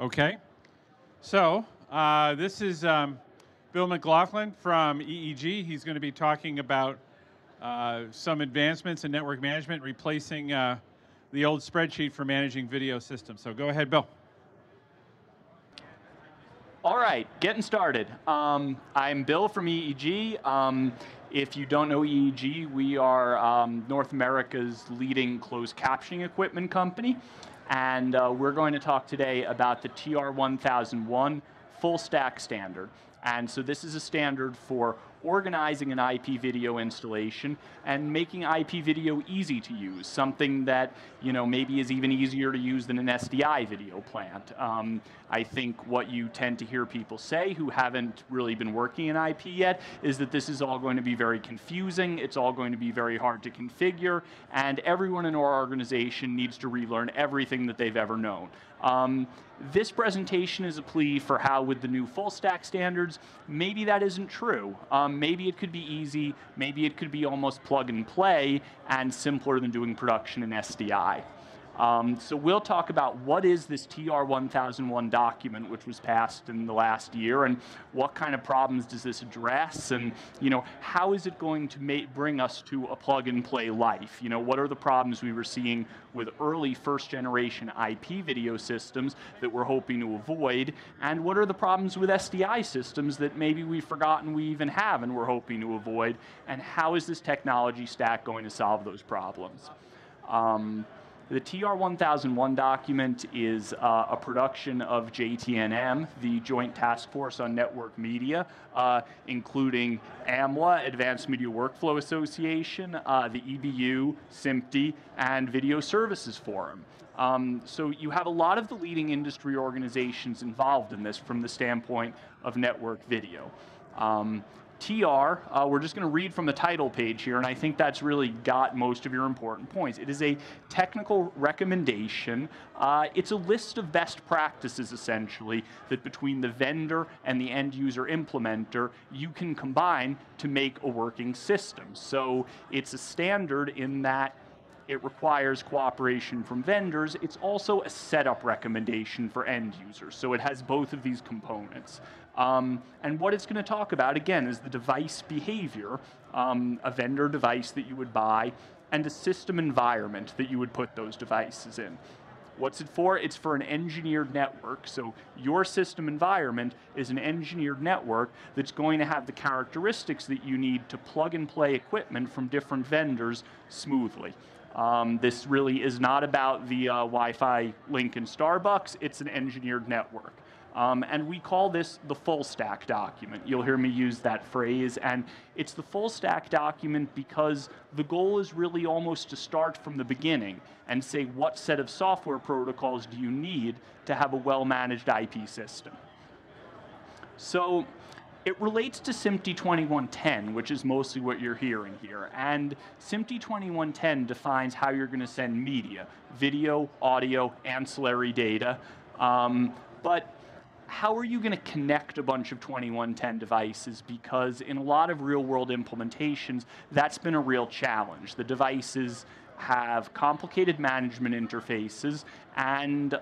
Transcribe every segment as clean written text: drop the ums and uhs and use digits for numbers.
Okay. So this is Bill McLaughlin from EEG. He's going to be talking about some advancements in network management, replacing the old spreadsheet for managing video systems. So go ahead, Bill. All right, getting started. I'm Bill from EEG. If you don't know EEG, we are North America's leading closed captioning equipment company. And we're going to talk today about the TR1001 full stack standard. And so this is a standard for organizing an IP video installation and making IP video easy to use, something that maybe is even easier to use than an SDI video plant. I think what you tend to hear people say who haven't really been working in IP yet is that this is all going to be very confusing, it's all going to be very hard to configure, and everyone in our organization needs to relearn everything that they've ever known. This presentation is a plea for how with the new full stack standards, maybe that isn't true. Maybe it could be easy, maybe it could be almost plug and play and simpler than doing production in SDI. So we'll talk about what is this TR1001 document, which was passed in the last year, and what kind of problems does this address, and how is it going to bring us to a plug-and-play life? What are the problems we were seeing with early first-generation IP video systems that we're hoping to avoid, and what are the problems with SDI systems that maybe we've forgotten we even have and we're hoping to avoid, and how is this technology stack going to solve those problems? The TR1001 document is a production of JTNM, the Joint Task Force on Network Media, including AMWA, Advanced Media Workflow Association, the EBU, SMPTE, and Video Services Forum. So you have a lot of the leading industry organizations involved in this from the standpoint of network video. TR, we're just going to read from the title page here, and I think that's really got most of your important points. It is a technical recommendation. It's a list of best practices, essentially, that between the vendor and the end user implementer, you can combine to make a working system. So it's a standard in that it requires cooperation from vendors. It's also a setup recommendation for end users. So it has both of these components. And what it's going to talk about, again, is the device behavior, a vendor device that you would buy, and a system environment that you would put those devices in. What's it for? It's for an engineered network. So your system environment is an engineered network that's going to have the characteristics that you need to plug and play equipment from different vendors smoothly. This really is not about the Wi-Fi link in Starbucks. It's an engineered network. And we call this the full stack document. You'll hear me use that phrase. And it's the full stack document because the goal is really almost to start from the beginning and say what set of software protocols do you need to have a well-managed IP system. So it relates to SMPTE 2110, which is mostly what you're hearing here. And SMPTE 2110 defines how you're going to send media, video, audio, ancillary data. But how are you going to connect a bunch of 2110 devices? Because in a lot of real-world implementations, that's been a real challenge. The devices have complicated management interfaces, and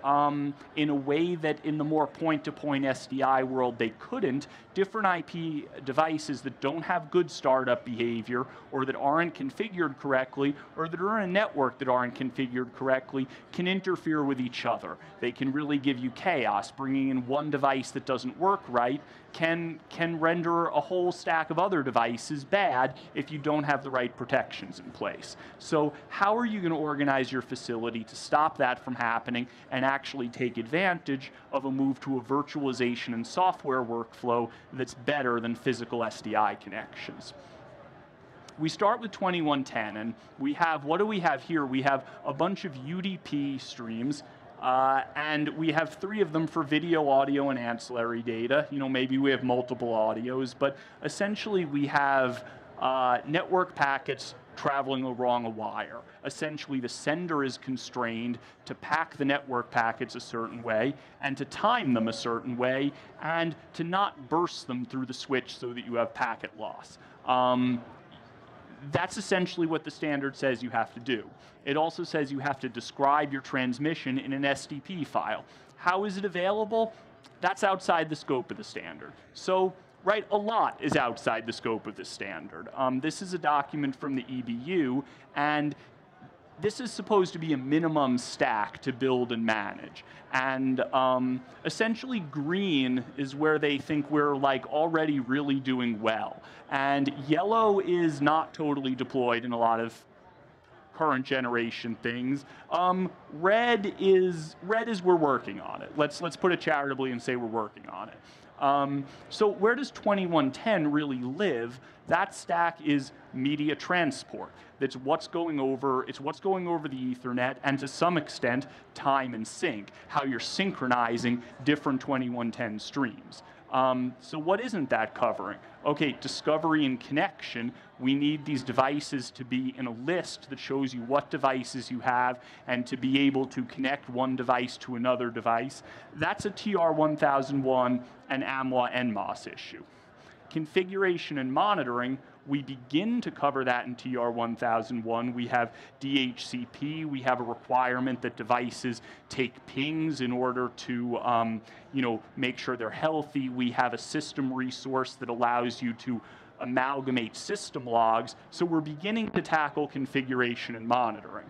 in a way that in the more point-to-point SDI world they couldn't, different IP devices that don't have good startup behavior or that aren't configured correctly or that are in a network that aren't configured correctly can interfere with each other. They can really give you chaos. Bringing in one device that doesn't work right can render a whole stack of other devices bad if you don't have the right protections in place. So how are you going to organize your facility to stop that from happening and actually take advantage of a move to a virtualization and software workflow that's better than physical SDI connections? We start with 2110, and we have, what do we have here? We have a bunch of UDP streams, and we have 3 of them for video, audio, and ancillary data. Maybe we have multiple audios, but essentially we have network packets traveling along a wire. Essentially, the sender is constrained to pack the network packets a certain way and to time them a certain way and to not burst them through the switch so that you have packet loss. That's essentially what the standard says you have to do. It also says you have to describe your transmission in an SDP file. How is it available? That's outside the scope of the standard. So, right, a lot is outside the scope of the standard. This is a document from the EBU, and this is supposed to be a minimum stack to build and manage. And essentially green is where they think we're like already really doing well. And yellow is not totally deployed in a lot of current generation things. Red is we're working on it. Let's put it charitably and say we're working on it. So where does 2110 really live? That stack is media transport. It's what's going over the Ethernet, and to some extent, time and sync, how you're synchronizing different 2110 streams. So what isn't that covering? Okay, discovery and connection. We need these devices to be in a list that shows you what devices you have and to be able to connect one device to another device. That's a TR1001 and AMLA NMOS issue. Configuration and monitoring, we begin to cover that in TR1001. We have DHCP. We have a requirement that devices take pings in order to make sure they're healthy. We have a system resource that allows you to amalgamate system logs. So we're beginning to tackle configuration and monitoring.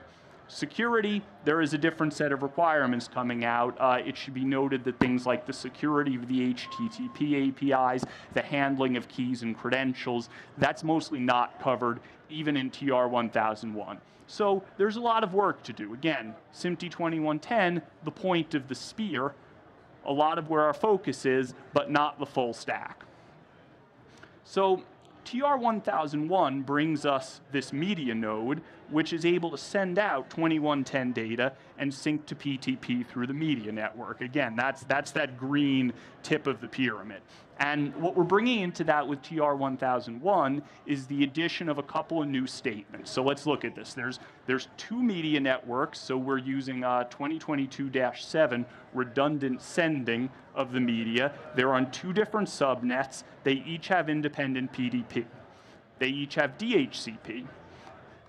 Security, there is a different set of requirements coming out. It should be noted that things like the security of the HTTP APIs, the handling of keys and credentials, that's mostly not covered even in TR1001. So there's a lot of work to do. Again, SMPTE 2110, the point of the spear, a lot of where our focus is, but not the full stack. So TR1001 brings us this media node, which is able to send out 2110 data and sync to PTP through the media network. Again, that's that green tip of the pyramid. And what we're bringing into that with TR1001 is the addition of a couple of new statements. So let's look at this. There's two media networks, so we're using 2022-7 redundant sending of the media. They're on two different subnets. They each have independent PDP. They each have DHCP.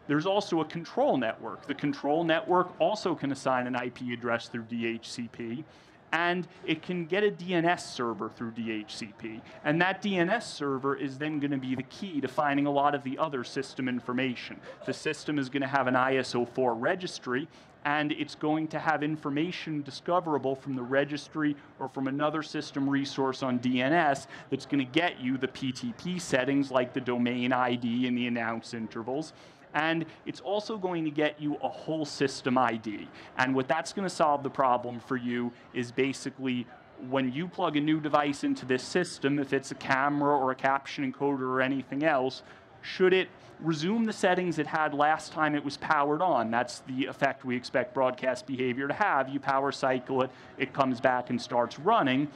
There's also a control network. The control network also can assign an IP address through DHCP, and it can get a DNS server through DHCP. And that DNS server is then going to be the key to finding a lot of the other system information. The system is going to have an ISO4 registry, and it's going to have information discoverable from the registry or from another system resource on DNS that's going to get you the PTP settings like the domain ID and the announce intervals. And it's also going to get you a whole system ID. And what that's going to solve the problem for you is basically when you plug a new device into this system, if it's a camera or a caption encoder or anything else, should it resume the settings it had last time it was powered on? That's the effect we expect broadcast behavior to have. You power cycle it, it comes back and starts running.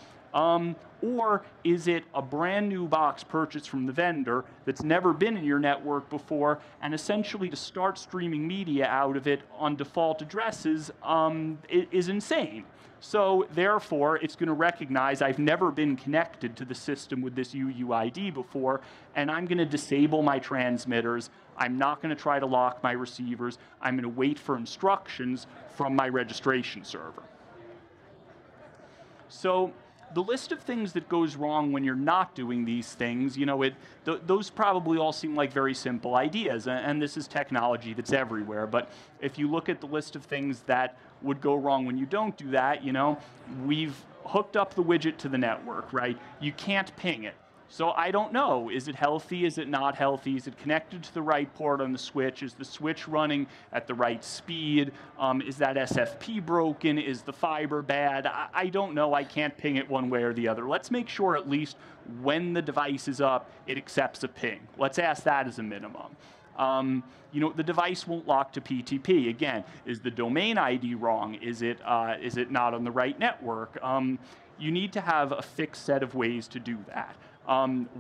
Or is it a brand new box purchased from the vendor that's never been in your network before, and essentially to start streaming media out of it on default addresses is insane. So therefore, it's going to recognize I've never been connected to the system with this UUID before, and I'm going to disable my transmitters. I'm not going to try to lock my receivers. I'm going to wait for instructions from my registration server. So the list of things that goes wrong when you're not doing these things, those probably all seem like very simple ideas, and this is technology that's everywhere. But if you look at the list of things that would go wrong when you don't do that, we've hooked up the widget to the network, right? You can't ping it. So I don't know, is it healthy, is it not healthy, is it connected to the right port on the switch, is the switch running at the right speed, is that SFP broken, is the fiber bad? I don't know, I can't ping it one way or the other. Let's make sure at least when the device is up, it accepts a ping. Let's ask that as a minimum. The device won't lock to PTP. Again, is the domain ID wrong? Is it not on the right network? You need to have a fixed set of ways to do that.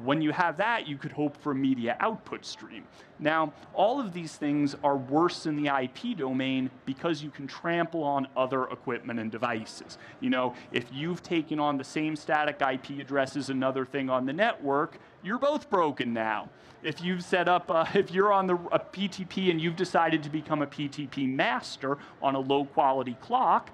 When you have that, you could hope for a media output stream. Now, all of these things are worse in the IP domain because you can trample on other equipment and devices. If you've taken on the same static IP address as another thing on the network, you're both broken now. If you've set up, if you're on a PTP and you've decided to become a PTP master on a low quality clock,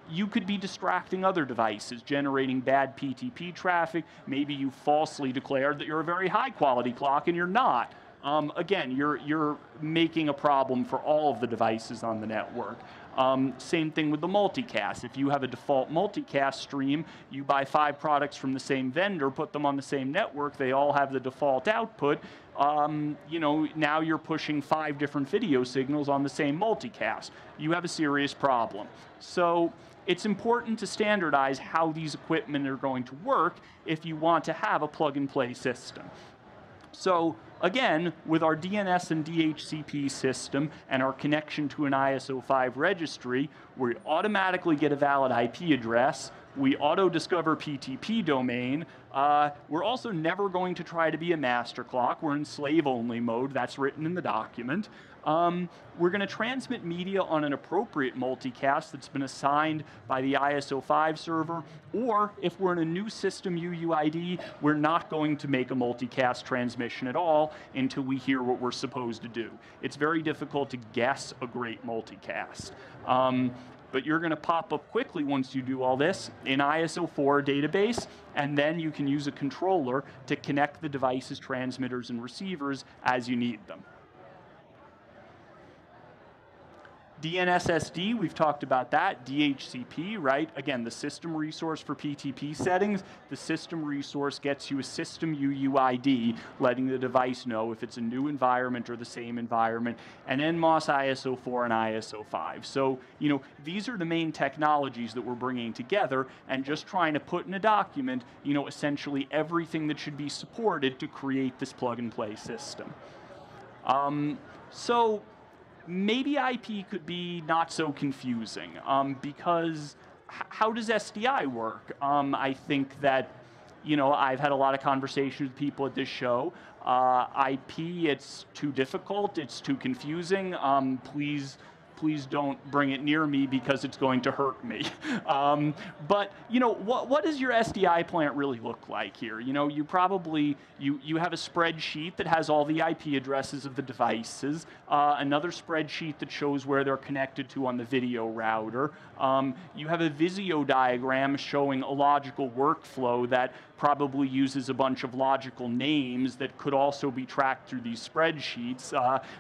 you could be distracting other devices, generating bad PTP traffic. Maybe you falsely declared that you're a very high quality clock and you're not. Again, you're making a problem for all of the devices on the network. Same thing with the multicast. If you have a default multicast stream, you buy 5 products from the same vendor, put them on the same network, they all have the default output. You know, now you're pushing 5 different video signals on the same multicast. You have a serious problem. So it's important to standardize how these equipment are going to work if you want to have a plug-and-play system. So again, with our DNS and DHCP system and our connection to an ISO 5 registry, we automatically get a valid IP address. We auto-discover PTP domain. We're also never going to try to be a master clock. We're in slave-only mode. That's written in the document. We're going to transmit media on an appropriate multicast that's been assigned by the ISO 5 server, or if we're in a new system UUID, we're not going to make a multicast transmission at all until we hear what we're supposed to do. It's very difficult to guess a great multicast. But you're going to pop up quickly once you do all this in ISO 4 database, and then you can use a controller to connect the device's transmitters and receivers as you need them. DNSSD, we've talked about that. DHCP, right? Again, the system resource for PTP settings. The system resource gets you a system UUID, letting the device know if it's a new environment or the same environment. And NMOS ISO 4 and ISO 5. So, you know, these are the main technologies that we're bringing together and just trying to put in a document, you know, essentially everything that should be supported to create this plug-and-play system. So, maybe IP could be not so confusing because how does SDI work? I think that, you know, I've had a lot of conversations with people at this show. IP, it's too difficult, it's too confusing. Please don't bring it near me because it's going to hurt me. But you know, what does your SDI plant really look like here? You know, you probably, you have a spreadsheet that has all the IP addresses of the devices, another spreadsheet that shows where they're connected to on the video router. You have a Visio diagram showing a logical workflow that probably uses a bunch of logical names that could also be tracked through these spreadsheets.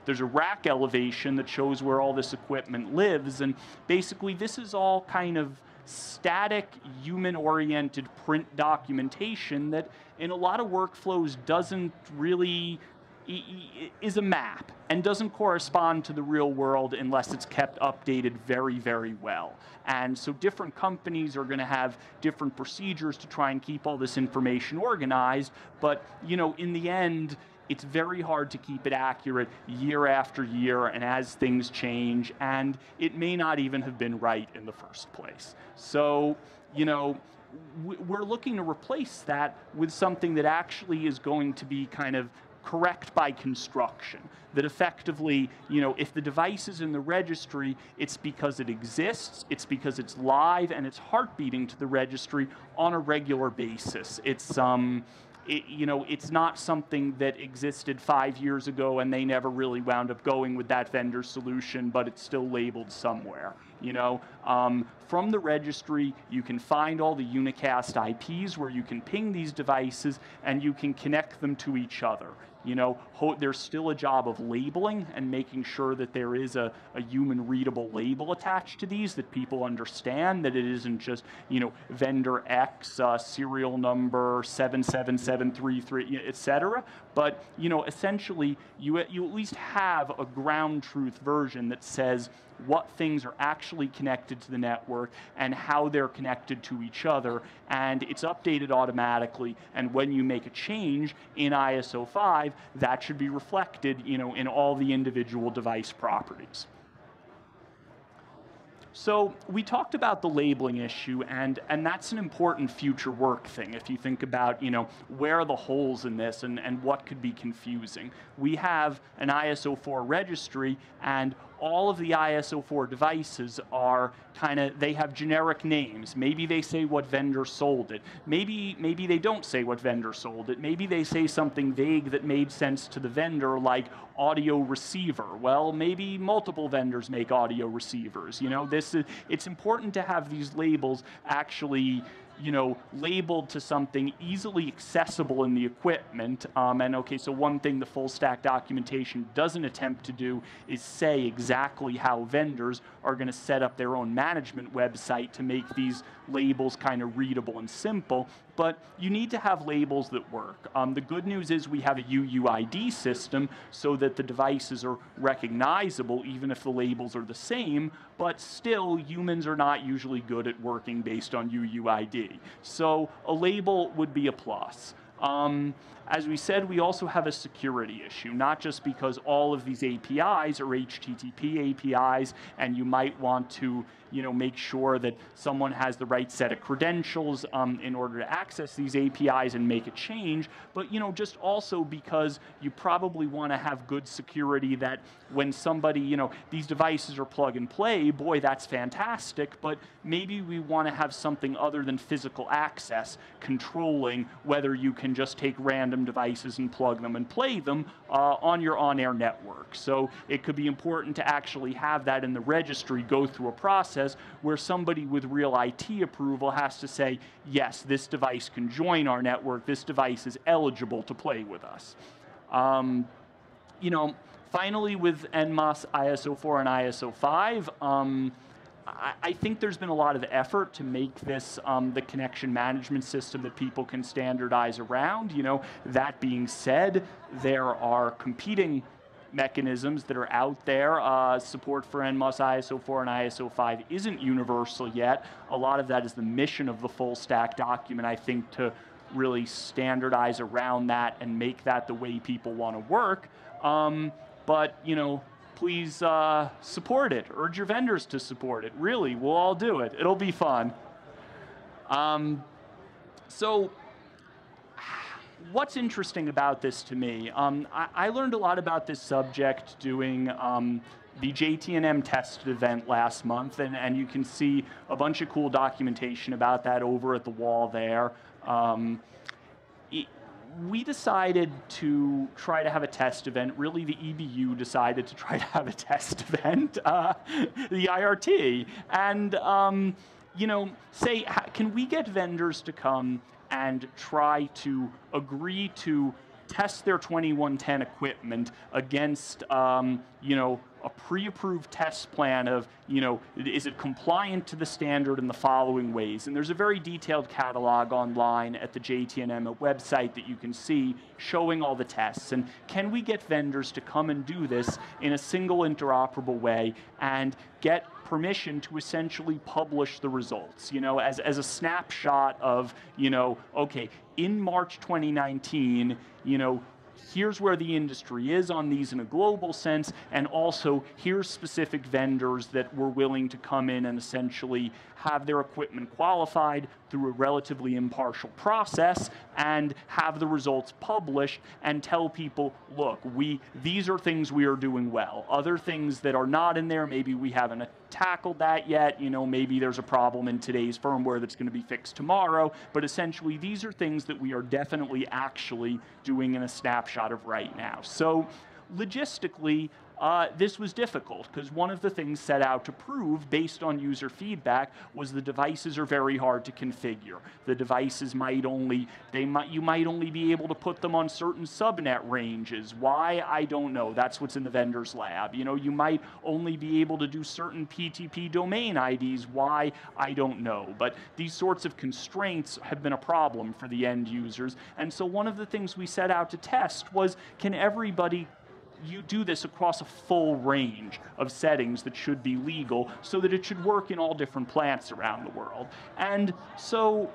There's a rack elevation that shows where all this equipment lives, and basically this is all kind of static, human-oriented print documentation that in a lot of workflows doesn't really is a map and doesn't correspond to the real world unless it's kept updated very, very well. And so different companies are going to have different procedures to try and keep all this information organized, but you know, in the end, it's very hard to keep it accurate year after year and as things change, and it may not even have been right in the first place. So, you know, we're looking to replace that with something that actually is going to be kind of correct by construction, that effectively, you know, if the device is in the registry, it's because it exists, it's because it's live, and it's heart beating to the registry on a regular basis. It's, you know, it's not something that existed 5 years ago and they never really wound up going with that vendor's solution, but it's still labeled somewhere. You know, from the registry, you can find all the unicast IPs where you can ping these devices and you can connect them to each other. You know, there's still a job of labeling and making sure that there is a human readable label attached to these, that people understand that it isn't just, you know, vendor X, serial number 77733, etc. But, you know, essentially, you at least have a ground truth version that says what things are actually connected to the network and how they're connected to each other, and it's updated automatically, and when you make a change in ISO 5, that should be reflected, you know, in all the individual device properties. So we talked about the labeling issue, and that's an important future work thing. If you think about, you know, where are the holes in this and what could be confusing. We have an ISO 4 registry, and all of the ISO4 devices are they have generic names. Maybe they say what vendor sold it. Maybe they don't say what vendor sold it. Maybe they say something vague that made sense to the vendor, like audio receiver. Well, maybe multiple vendors make audio receivers. It's important to have these labels actually labeled to something easily accessible in the equipment. So one thing the full stack documentation doesn't attempt to do is say exactly how vendors are going to set up their own management website to make these labels kind of readable and simple, but you need to have labels that work. The good news is we have a UUID system so that the devices are recognizable even if the labels are the same, but still humans are not usually good at working based on UUID. So a label would be a plus. As we said, we also have a security issue, not just because all of these APIs are HTTP APIs, and you might want to make sure that someone has the right set of credentials in order to access these APIs and make a change, but just also because you probably want to have good security that when somebody, these devices are plug and play, boy, that's fantastic, but maybe we want to have something other than physical access controlling whether you can just take random devices and plug them and play them on your on-air network. So it could be important to actually have that in the registry go through a process where somebody with real IT approval has to say, yes, this device can join our network, this device is eligible to play with us. Finally, with NMOS ISO4 and ISO5, I think there's been a lot of effort to make this the connection management system that people can standardize around. That being said, there are competing mechanisms that are out there. Support for NMOS ISO4 and ISO5 isn't universal yet. A lot of that is the mission of the full stack document, I think, to really standardize around that and make that the way people want to work. But please support it. Urge your vendors to support it. Really, we'll all do it. It'll be fun. So what's interesting about this to me? I learned a lot about this subject doing the JTNM test event last month, and you can see a bunch of cool documentation about that over at the wall there. We decided to try to have a test event. Really, the EBU decided to try to have a test event, the IRT, and say, can we get vendors to come and try to agree to test their 2110 equipment against, a pre-approved test plan of, is it compliant to the standard in the following ways? And there's a very detailed catalog online at the JTNM website that you can see showing all the tests. And can we get vendors to come and do this in a single interoperable way and get permission to essentially publish the results, as a snapshot of, okay, in March 2019, here's where the industry is on these in a global sense, and also here's specific vendors that were willing to come in and essentially have their equipment qualified through a relatively impartial process and have the results published and tell people, look, these are things we are doing well. Other things that are not in there, maybe we haven't tackled that yet, maybe there's a problem in today's firmware that's going to be fixed tomorrow, but essentially these are things that we are definitely actually doing in a snapshot of right now. So logistically, this was difficult because one of the things set out to prove based on user feedback was the devices are very hard to configure. The devices you might only be able to put them on certain subnet ranges. Why? I don't know. That's what's in the vendor's lab. You might only be able to do certain PTP domain IDs. Why? I don't know. But these sorts of constraints have been a problem for the end users. And so one of the things we set out to test was, can everybody do this across a full range of settings that should be legal so that it should work in all different plants around the world? And so,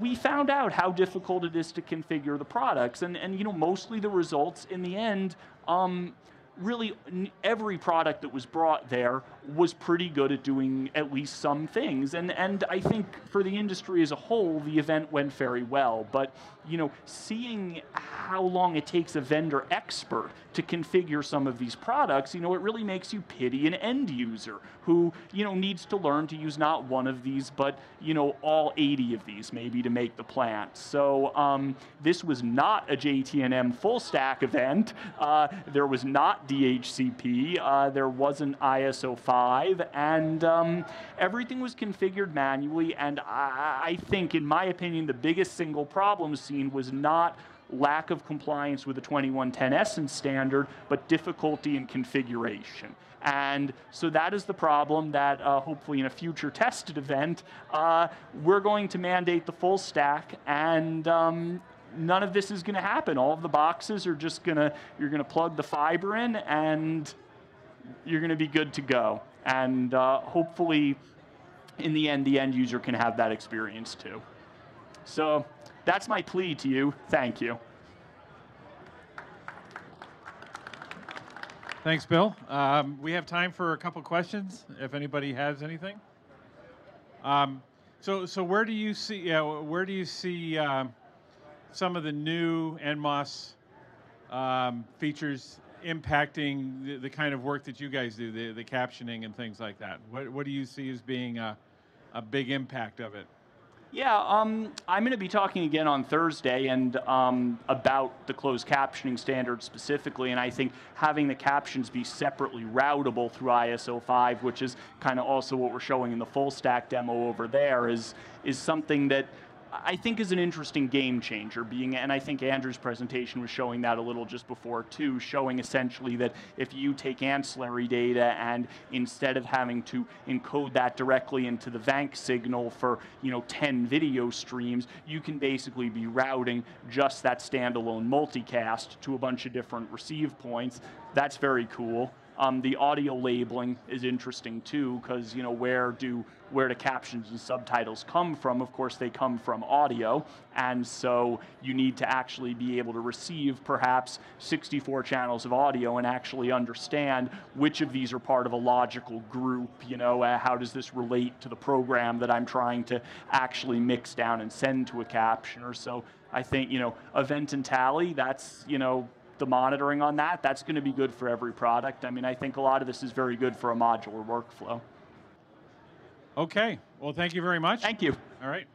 we found out how difficult it is to configure the products, and mostly the results in the end, really every product that was brought there was pretty good at doing at least some things. And I think for the industry as a whole, the event went very well. But seeing how long it takes a vendor expert to configure some of these products, it really makes you pity an end user who needs to learn to use not one of these, but all 80 of these maybe to make the plant. So this was not a JT&M full stack event. There was not DHCP. There wasn't ISO 5, and everything was configured manually. And I think, in my opinion, the biggest single problem seen was not lack of compliance with the 2110 Essence standard, but difficulty in configuration. And so that is the problem that hopefully in a future tested event, we're going to mandate the full stack, and none of this is going to happen. All of the boxes are just you're going to plug the fiber in, and you're going to be good to go. And hopefully, in the end user can have that experience too. So that's my plea to you. Thank you. Thanks, Bill. We have time for a couple questions, if anybody has anything. So where do you see some of the new NMOS features impacting the kind of work that you guys do, the captioning and things like that? What do you see as being a big impact of it? Yeah, I'm going to be talking again on Thursday and about the closed captioning standard specifically, and I think having the captions be separately routable through ISO 5, which is kind of also what we're showing in the full stack demo over there, is something that I think is an interesting game changer, and I think Andrew's presentation was showing that a little just before too, showing essentially that if you take ancillary data and instead of having to encode that directly into the VANC signal for 10 video streams, you can basically be routing just that standalone multicast to a bunch of different receive points. That's very cool. The audio labeling is interesting too, because where do captions and subtitles come from? Of course, they come from audio, and so you need to actually be able to receive perhaps 64 channels of audio and actually understand which of these are part of a logical group. How does this relate to the program that I'm trying to actually mix down and send to a captioner? So I think event and tally, that's the monitoring on that's going to be good for every product. I mean, I think a lot of this is very good for a modular workflow. Okay. Well, thank you very much. Thank you. All right.